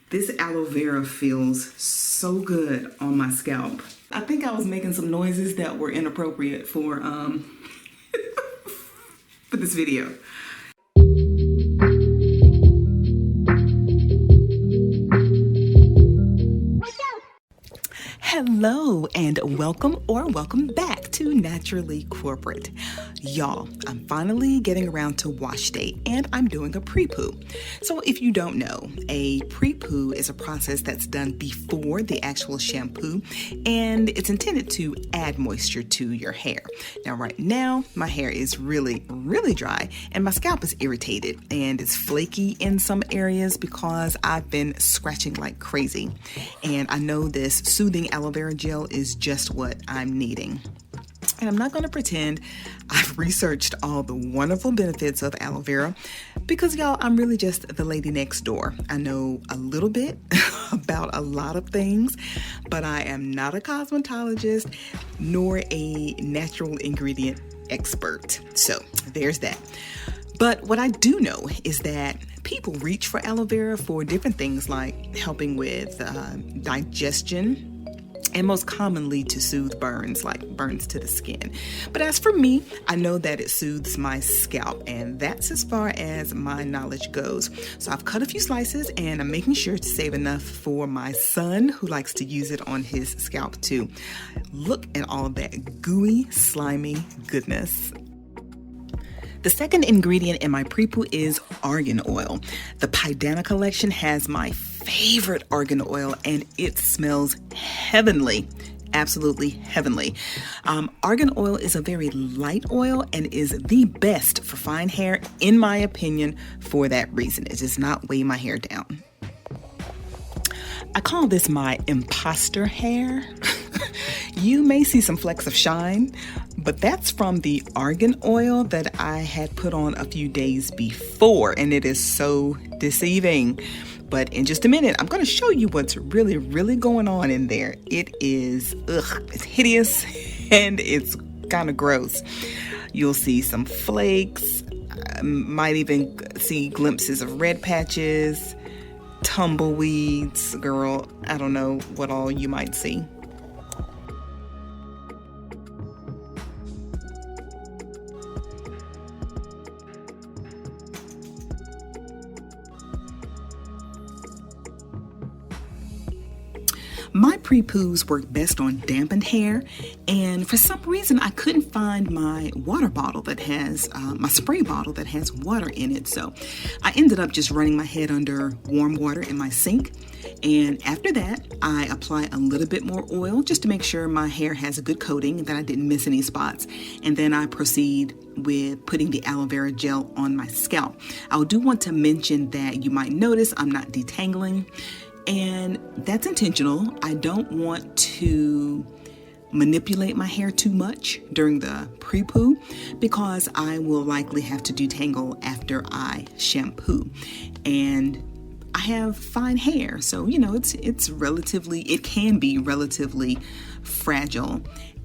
This aloe vera feels so good on my scalp. I think I was making some noises that were inappropriate for for this video. Hello and welcome back to Naturally Corporate. Y'all, I'm finally getting around to wash day and I'm doing a pre-poo. So if you don't know, a pre-poo is a process that's done before the actual shampoo and it's intended to add moisture to your hair. Now right now, my hair is really dry and my scalp is irritated and it's flaky in some areas because I've been scratching like crazy. And I know this soothing aloe vera gel is just what I'm needing. And I'm not going to pretend I've researched all the wonderful benefits of aloe vera because y'all, I'm really just the lady next door. I know a little bit about a lot of things, but I am not a cosmetologist nor a natural ingredient expert. So there's that. But what I do know is that people reach for aloe vera for different things like helping with digestion, and most commonly to soothe burns, like burns to the skin. But as for me, I know that it soothes my scalp, and that's as far as my knowledge goes. So I've cut a few slices, and I'm making sure to save enough for my son, who likes to use it on his scalp too. Look at all that gooey, slimy goodness. The second ingredient in my pre-poo is argan oil. The Pidana collection has my favorite argan oil and it smells heavenly. Absolutely heavenly. Argan oil is a very light oil and is the best for fine hair, in my opinion, for that reason. It does not weigh my hair down. I call this my imposter hair. You may see some flecks of shine, but that's from the argan oil that I had put on a few days before, and it is so deceiving. But in just a minute, I'm going to show you what's really going on in there. It is, it's hideous and it's kind of gross. You'll see some flakes, might even see glimpses of red patches, tumbleweeds. Girl, I don't know what all you might see. My pre-poos work best on dampened hair, and for some reason I couldn't find my water bottle that has, my spray bottle that has water in it. So I ended up just running my head under warm water in my sink. And after that, I apply a little bit more oil just to make sure my hair has a good coating and that I didn't miss any spots. And then I proceed with putting the aloe vera gel on my scalp. I do want to mention that you might notice I'm not detangling. And that's intentional. I don't want to manipulate my hair too much during the pre-poo because I will likely have to detangle after I shampoo. And I have fine hair, so you know it can be relatively fragile.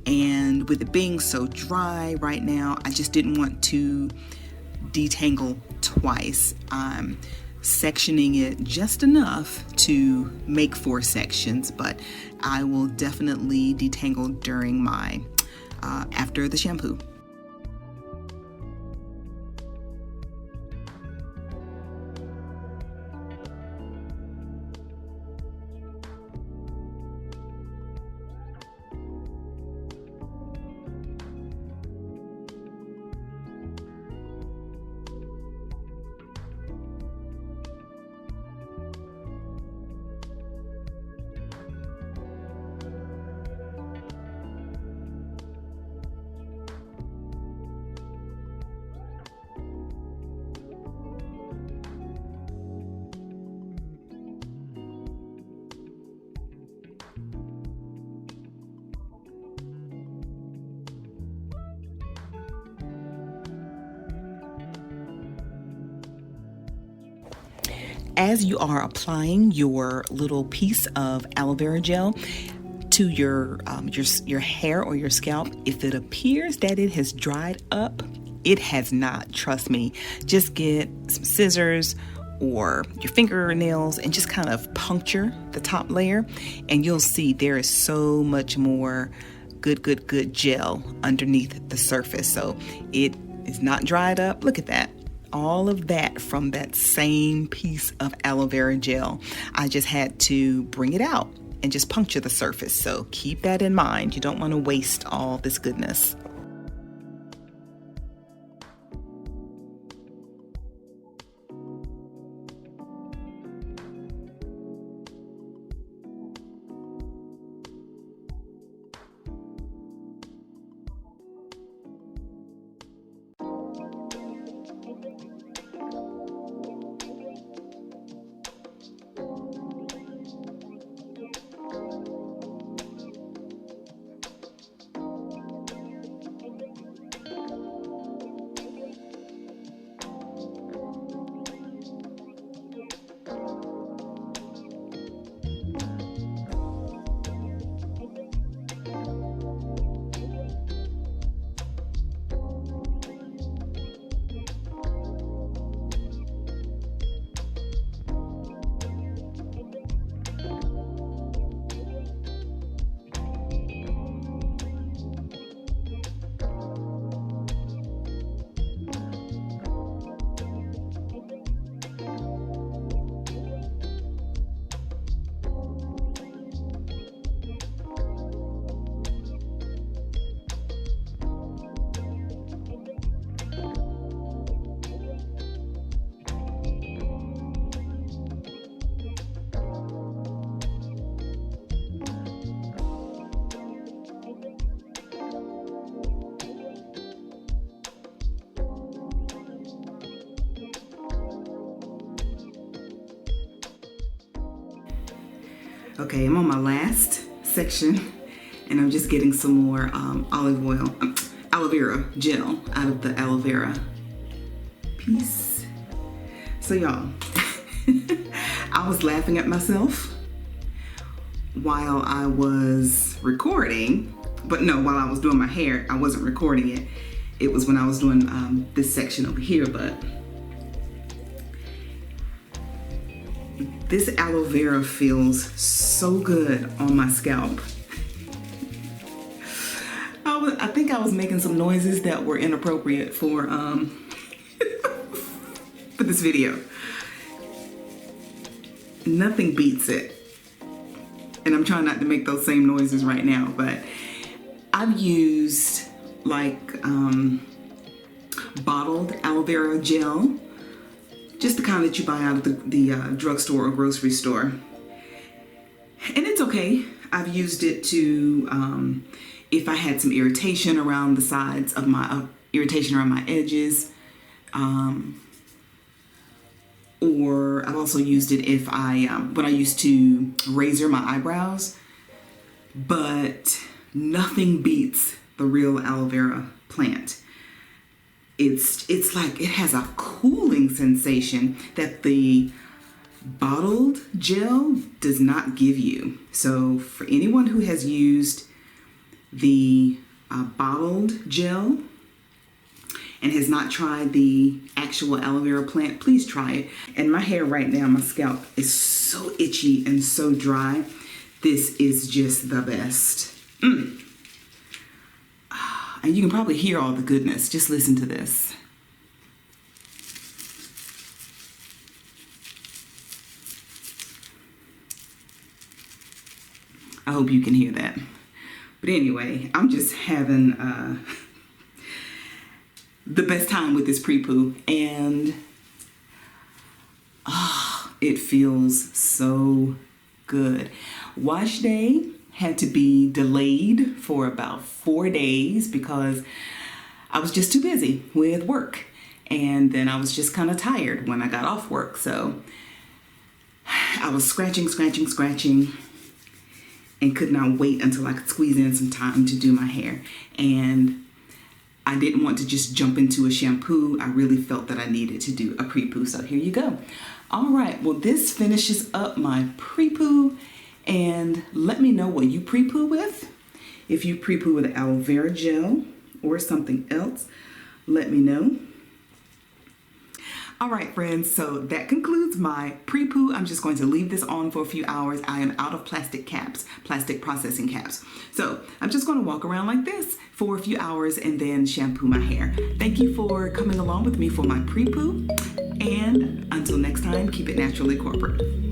And with it being so dry right now, I just didn't want to detangle twice. I'm sectioning it just enough to make 4 sections, but I will definitely detangle during my after the shampoo. As you are applying your little piece of aloe vera gel to your hair or your scalp, if it appears that it has dried up, it has not. Trust me. Just get some scissors or your fingernails and just kind of puncture the top layer, and you'll see there is so much more good gel underneath the surface. So it is not dried up. Look at that. All of that from that same piece of aloe vera gel. I just had to bring it out and just puncture the surface. So keep that in mind. You don't want to waste all this goodness. Okay, I'm on my last section and I'm just getting some more aloe vera gel out of the aloe vera piece. So y'all, I was laughing at myself while I was recording, but no, while I was doing my hair, I wasn't recording it. It was when I was doing this section over here, but this aloe vera feels so good on my scalp. I think I was making some noises that were inappropriate for for this video. Nothing beats it. And I'm trying not to make those same noises right now, but I've used like bottled aloe vera gel, just the kind that you buy out of the drugstore or grocery store. And it's okay. I've used it to, if I had some irritation around the sides of my, irritation around my edges, or I've also used it if when I used to razor my eyebrows, but nothing beats the real aloe vera plant. It's like it has a cooling sensation that the bottled gel does not give you. So for anyone who has used the bottled gel and has not tried the actual aloe vera plant, please try it. And my hair right now, my scalp is so itchy and so dry. This is just the best. And you can probably hear all the goodness. Just listen to this. I hope you can hear that. But anyway, I'm just having the best time with this pre-poo, and it feels so good. Wash day had to be delayed for about 4 days because I was just too busy with work, and then I was just kind of tired when I got off work. So I was scratching and could not wait until I could squeeze in some time to do my hair. And I didn't want to just jump into a shampoo. I really felt that I needed to do a pre-poo. So here you go. All right, well, this finishes up my pre-poo. And let me know what you pre-poo with. If you pre-poo with aloe vera gel or something else, let me know. All right, friends, so that concludes my pre-poo. I'm just going to leave this on for a few hours. I am out of plastic caps, plastic processing caps. So I'm just going to walk around like this for a few hours and then shampoo my hair. Thank you for coming along with me for my pre-poo. And until next time, keep it naturally corporate.